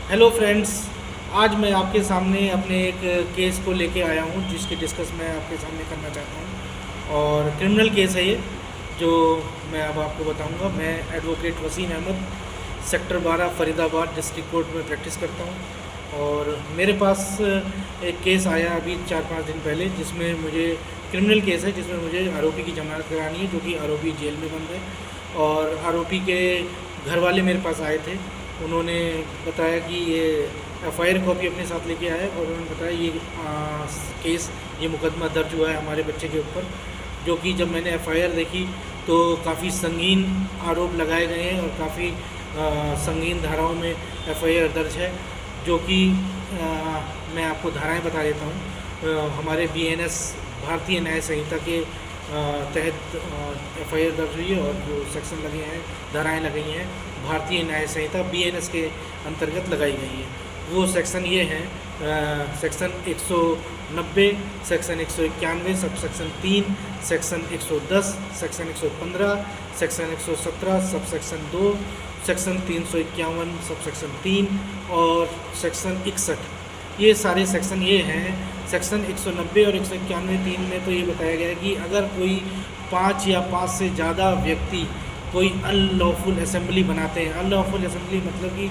Hello friends. आज मैं आपके सामने अपने एक केस को लेके आया हूँ जिसकी डिस्कस मैं आपके सामने करना चाहता हूँ। और क्रिमिनल केस है ये, जो मैं अब आपको बताऊँगा। मैं advocate Wasim Ahmad, sector 12 Faridabad district court में प्रैक्टिस करता हूँ। और मेरे पास एक केस आया अभी 4-5 दिन पहले, जिसमें मुझे क्रिमिनल केस है, जिसमें मुझे आरोपी की जमानत करानी है, जो कि आरोपी जेल में बंद है। और आरोपी के घर वाले मेरे पास आए थे। उन्होंने बताया कि ये एफआईआर कॉपी अपने साथ लेके आए और उन्होंने बताया ये केस, ये मुकदमा दर्ज हुआ है हमारे बच्चे के ऊपर। जो कि जब मैंने एफआईआर देखी तो काफ़ी संगीन आरोप लगाए गए हैं और काफ़ी संगीन धाराओं में एफआईआर दर्ज है। जो कि मैं आपको धाराएं बता देता हूँ। हमारे बीएनएस भारतीय न्याय संहिता के तहत एफआईआर दर्ज हुई है और जो सेक्शन लगे हैं, धाराएं लगाई हैं, भारतीय न्याय संहिता बीएनएस के अंतर्गत लगाई गई है। वो सेक्शन ये हैं, section 190, section 191, sub section 3, section 110, section 115, section 117, sub section 2, section 351, sub section 3 और सेक्शन 61। ये सारे सेक्शन ये हैं। सेक्शन 190 और 191(3) में तो ये बताया गया है कि अगर कोई 5 या 5 से ज़्यादा व्यक्ति कोई अनलॉफुल असेंबली बनाते हैं। अनलॉफुल असेंबली मतलब कि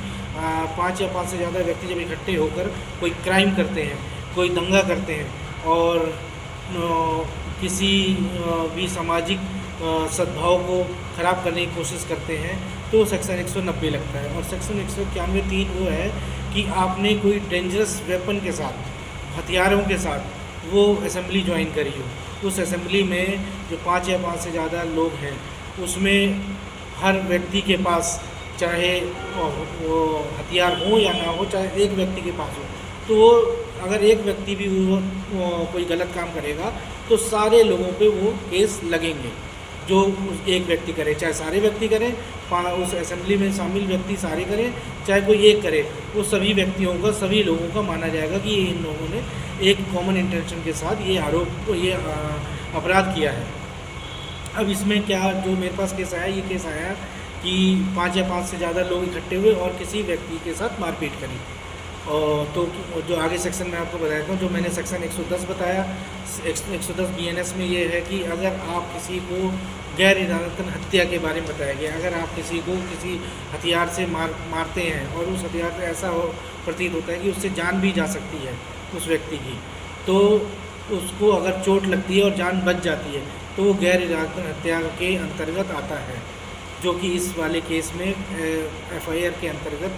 5 या 5 से ज़्यादा व्यक्ति जब इकट्ठे होकर कोई क्राइम करते हैं, कोई दंगा करते हैं और किसी भी सामाजिक सद्भाव को ख़राब करने की कोशिश करते हैं, तो सेक्शन 190 लगता है। और सेक्शन 191(3) वो है कि आपने कोई डेंजरस वेपन के साथ, हथियारों के साथ वो असेंबली ज्वाइन करी हो। उस असेंबली में जो 5 या 5 से ज़्यादा लोग हैं, उसमें हर व्यक्ति के पास चाहे वो हथियार हो या ना हो, चाहे एक व्यक्ति के पास हो, तो वो अगर एक व्यक्ति भी वो कोई गलत काम करेगा तो सारे लोगों पे वो केस लगेंगे। जो उस एक व्यक्ति करे, चाहे सारे व्यक्ति करें, उस असेंबली में शामिल व्यक्ति सारे करें, चाहे कोई एक करे, वो सभी व्यक्तियों का, सभी लोगों का माना जाएगा कि इन लोगों ने एक कॉमन इंटेंशन के साथ ये अपराध किया है। अब इसमें क्या, जो मेरे पास केस आया, ये केस आया कि 5 या 5 से ज़्यादा लोग इकट्ठे हुए और किसी व्यक्ति के साथ मारपीट करी। और तो जो आगे सेक्शन मैं आपको बताता हूँ, जो मैंने सेक्शन 110 बताया, 110 बीएनएस में ये है कि अगर आप किसी को गैर इरादतन हत्या के बारे में बताया गया, अगर आप किसी को किसी हथियार से मारते हैं और उस हथियार से ऐसा प्रतीत होता है कि उससे जान भी जा सकती है उस व्यक्ति की, तो उसको अगर चोट लगती है और जान बच जाती है, तो वो गैर इरादतन हत्या के अंतर्गत आता है, जो कि इस वाले केस में एफआईआर के अंतर्गत